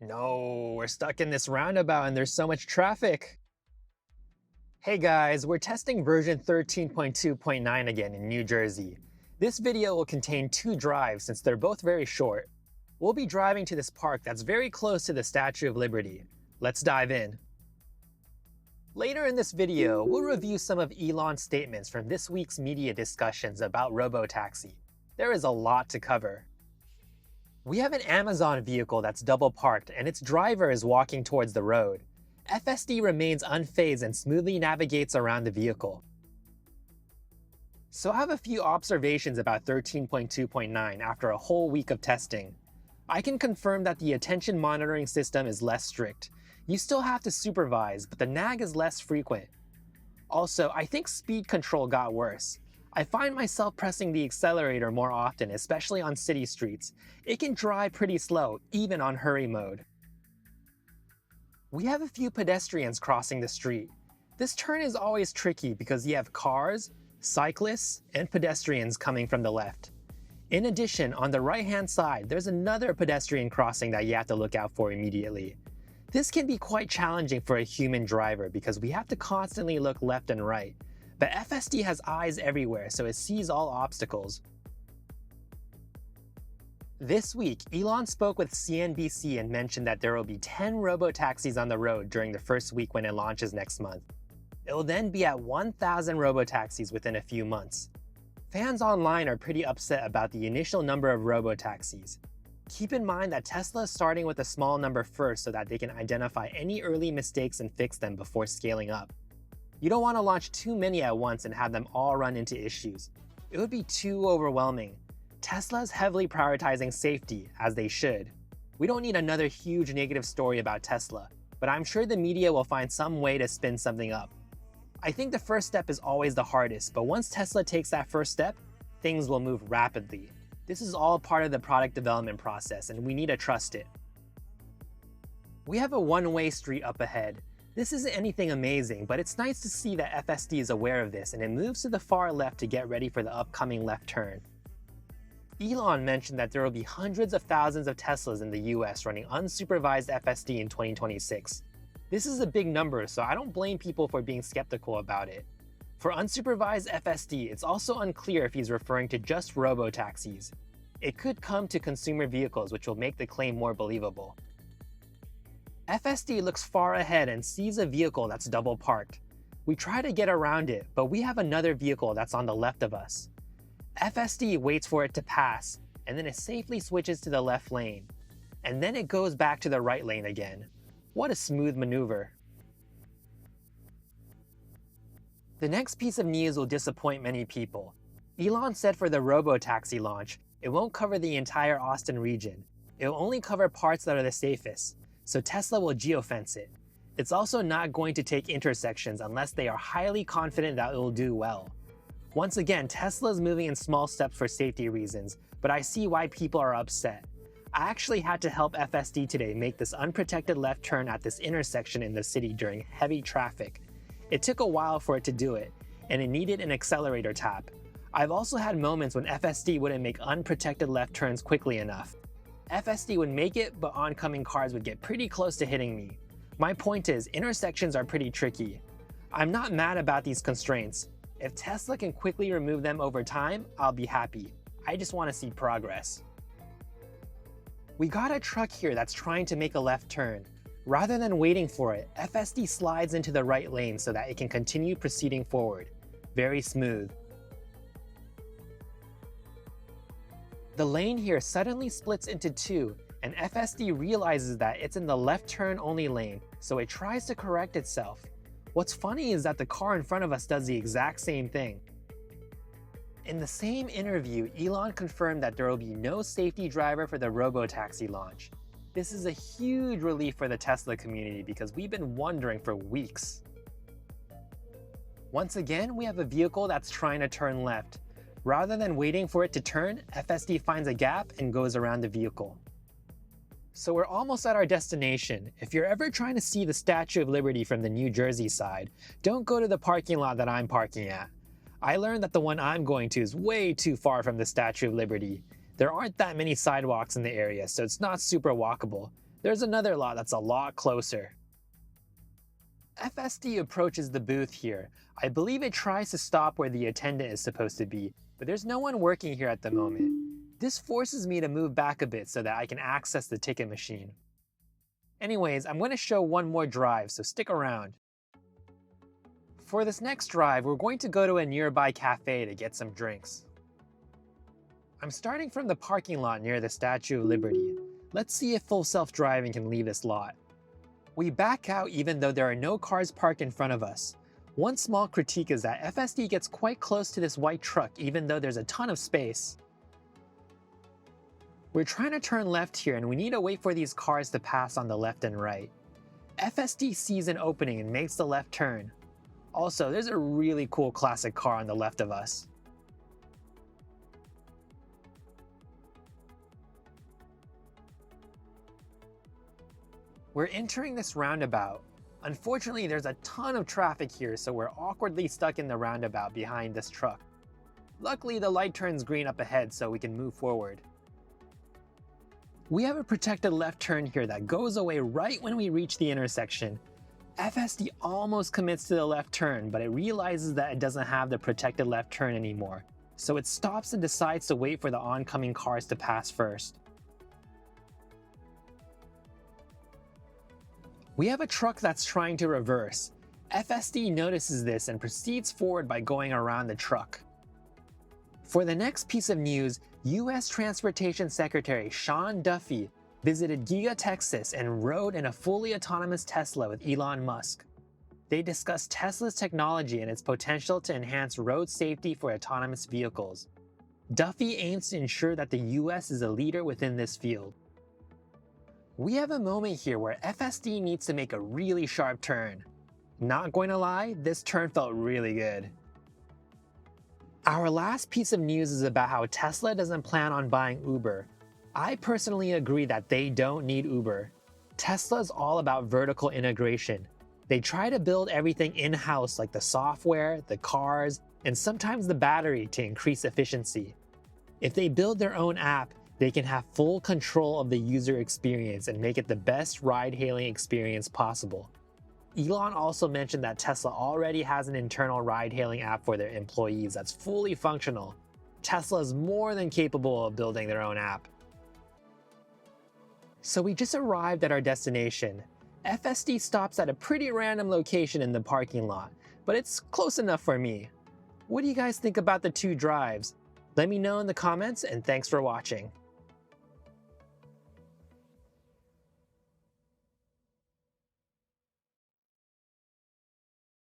No, we're stuck in this roundabout and there's so much traffic. Hey guys, we're testing version 13.2.9 again in New Jersey. This video will contain two drives since they're both very short. We'll be driving to this park that's very close to the Statue of Liberty. Let's dive in. Later in this video, we'll review some of Elon's statements from this week's media discussions about Robotaxi. There is a lot to cover. We have an Amazon vehicle that's double parked and its driver is walking towards the road. FSD remains unfazed and smoothly navigates around the vehicle. So I have a few observations about 13.2.9 after a whole week of testing. I can confirm that the attention monitoring system is less strict. You still have to supervise, but the nag is less frequent. Also, I think speed control got worse. I find myself pressing the accelerator more often, especially on city streets. It can drive pretty slow, even on hurry mode. We have a few pedestrians crossing the street. This turn is always tricky because you have cars, cyclists, and pedestrians coming from the left. In addition, on the right-hand side, there's another pedestrian crossing that you have to look out for immediately. This can be quite challenging for a human driver because we have to constantly look left and right. But FSD has eyes everywhere, so it sees all obstacles. This week, Elon spoke with CNBC and mentioned that there will be 10 robotaxis on the road during the first week when it launches next month. It will then be at 1,000 robotaxis within a few months. Fans online are pretty upset about the initial number of robotaxis. Keep in mind that Tesla is starting with a small number first so that they can identify any early mistakes and fix them before scaling up. You don't want to launch too many at once and have them all run into issues. It would be too overwhelming. Tesla is heavily prioritizing safety, as they should. We don't need another huge negative story about Tesla, but I'm sure the media will find some way to spin something up. I think the first step is always the hardest, but once Tesla takes that first step, things will move rapidly. This is all part of the product development process, and we need to trust it. We have a one-way street up ahead. This isn't anything amazing, but it's nice to see that FSD is aware of this and it moves to the far left to get ready for the upcoming left turn. Elon mentioned that there will be hundreds of thousands of Teslas in the US running unsupervised FSD in 2026. This is a big number, so I don't blame people for being skeptical about it. For unsupervised FSD, it's also unclear if he's referring to just robotaxis. It could come to consumer vehicles, which will make the claim more believable. FSD looks far ahead and sees a vehicle that's double parked. We try to get around it, but we have another vehicle that's on the left of us. FSD waits for it to pass, and then it safely switches to the left lane. And then it goes back to the right lane again. What a smooth maneuver. The next piece of news will disappoint many people. Elon said for the Robotaxi launch, it won't cover the entire Austin region. It will only cover parts that are the safest. So Tesla will geofence it. It's also not going to take intersections unless they are highly confident that it will do well. Once again, Tesla is moving in small steps for safety reasons, but I see why people are upset. I actually had to help FSD today make this unprotected left turn at this intersection in the city during heavy traffic. It took a while for it to do it, and it needed an accelerator tap. I've also had moments when FSD wouldn't make unprotected left turns quickly enough. FSD would make it, but oncoming cars would get pretty close to hitting me. My point is, intersections are pretty tricky. I'm not mad about these constraints. If Tesla can quickly remove them over time, I'll be happy. I just want to see progress. We got a truck here that's trying to make a left turn. Rather than waiting for it, FSD slides into the right lane so that it can continue proceeding forward. Very smooth. The lane here suddenly splits into two, and FSD realizes that it's in the left turn only lane, so it tries to correct itself. What's funny is that the car in front of us does the exact same thing. In the same interview, Elon confirmed that there will be no safety driver for the Robotaxi launch. This is a huge relief for the Tesla community because we've been wondering for weeks. Once again, we have a vehicle that's trying to turn left. Rather than waiting for it to turn, FSD finds a gap and goes around the vehicle. So we're almost at our destination. If you're ever trying to see the Statue of Liberty from the New Jersey side, don't go to the parking lot that I'm parking at. I learned that the one I'm going to is way too far from the Statue of Liberty. There aren't that many sidewalks in the area, so it's not super walkable. There's another lot that's a lot closer. FSD approaches the booth here. I believe it tries to stop where the attendant is supposed to be, but there's no one working here at the moment. This forces me to move back a bit so that I can access the ticket machine. Anyways, I'm going to show one more drive, so stick around. For this next drive, we're going to go to a nearby cafe to get some drinks. I'm starting from the parking lot near the Statue of Liberty. Let's see if full self-driving can leave this lot. We back out even though there are no cars parked in front of us. One small critique is that FSD gets quite close to this white truck even though there's a ton of space. We're trying to turn left here and we need to wait for these cars to pass on the left and right. FSD sees an opening and makes the left turn. Also, there's a really cool classic car on the left of us. We're entering this roundabout. Unfortunately, there's a ton of traffic here, so we're awkwardly stuck in the roundabout behind this truck. Luckily, the light turns green up ahead so we can move forward. We have a protected left turn here that goes away right when we reach the intersection. FSD almost commits to the left turn, but it realizes that it doesn't have the protected left turn anymore, so it stops and decides to wait for the oncoming cars to pass first. We have a truck that's trying to reverse. FSD notices this and proceeds forward by going around the truck. For the next piece of news, US Transportation Secretary Sean Duffy visited Giga Texas and rode in a fully autonomous Tesla with Elon Musk. They discussed Tesla's technology and its potential to enhance road safety for autonomous vehicles. Duffy aims to ensure that the US is a leader within this field. We have a moment here where FSD needs to make a really sharp turn. Not going to lie, this turn felt really good. Our last piece of news is about how Tesla doesn't plan on buying Uber. I personally agree that they don't need Uber. Tesla is all about vertical integration. They try to build everything in-house like the software, the cars, and sometimes the battery to increase efficiency. If they build their own app, they can have full control of the user experience and make it the best ride-hailing experience possible. Elon also mentioned that Tesla already has an internal ride-hailing app for their employees that's fully functional. Tesla is more than capable of building their own app. So we just arrived at our destination. FSD stops at a pretty random location in the parking lot, but it's close enough for me. What do you guys think about the two drives? Let me know in the comments, and thanks for watching.